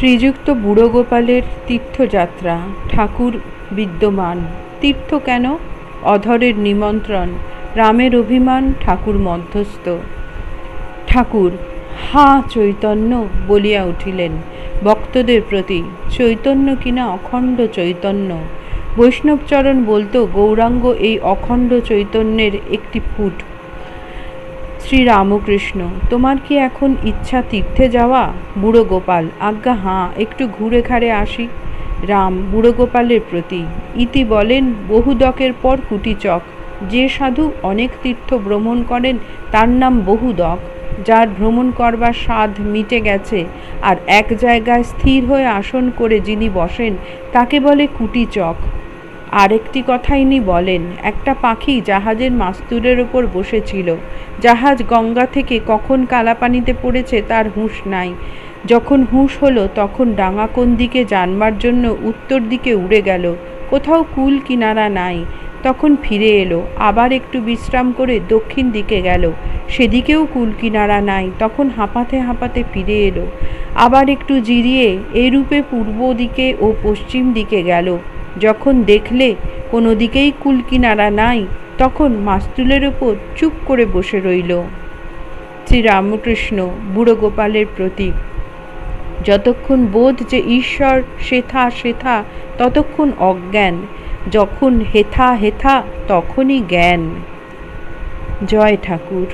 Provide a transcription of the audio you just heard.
শ্রীযুক্ত বুড়ো গোপালের তীর্থযাত্রা। ঠাকুর বিদ্যমান। তীর্থ কেন? অধরের নিমন্ত্রণ, রামের অভিমান, ঠাকুর মধ্যস্থ। ঠাকুর হা চৈতন্য বলিয়া উঠিলেন ভক্তদের প্রতি। চৈতন্য কিনা অখণ্ড চৈতন্য। বৈষ্ণবচরণ বলতো গৌরাঙ্গ এই অখণ্ড চৈতন্যের একটি ফুট। শ্রীরামকৃষ্ণ, তোমার কি এখন ইচ্ছা তীর্থে যাওয়া? বুড়ো গোপাল, আজ্ঞা হাঁ, একটু ঘুরে ঘাড়ে আসি। রাম বুড়ো গোপালের প্রতি। ইতি বলেন বহুদকের পর কুটিচক। যে সাধু অনেক তীর্থ ভ্রমণ করেন তার নাম বহুদক। যার ভ্রমণ করবার স্বাদ মিটে গেছে আর এক জায়গায় স্থির হয়ে আসন করে যিনি বসেন তাকে বলে কুটিচক। আরেকটি কথা ইনি বলেন, একটা পাখি জাহাজের মাস্তুলের ওপর বসেছিল। জাহাজ গঙ্গা থেকে কখন কালাপানিতে পড়েছে তার হুঁশ নাই। যখন হুঁশ হলো তখন ডাঙা কোন দিকে জানবার জন্য উত্তর দিকে উড়ে গেল। কোথাও কুল কিনারা নাই। তখন ফিরে এলো, আবার একটু বিশ্রাম করে দক্ষিণ দিকে গেল। সেদিকেও কুল কিনারা নাই। তখন হাঁপাতে হাঁপাতে ফিরে এলো, আবার একটু জিরিয়ে এরূপে পূর্ব দিকে ও পশ্চিম দিকে গেল। যখন দেখলে কোনো দিকেই কুল কিনারা নাই তখন মাস্তুলের ওপর চুপ করে বসে রইল। শ্রীরামকৃষ্ণ বুড়ো গোপালের প্রতি। যতক্ষণ বোধ যে ঈশ্বর সেথা সেথা ততক্ষণ অজ্ঞান, যখন হেথা হেথা তখনই জ্ঞান। জয় ঠাকুর।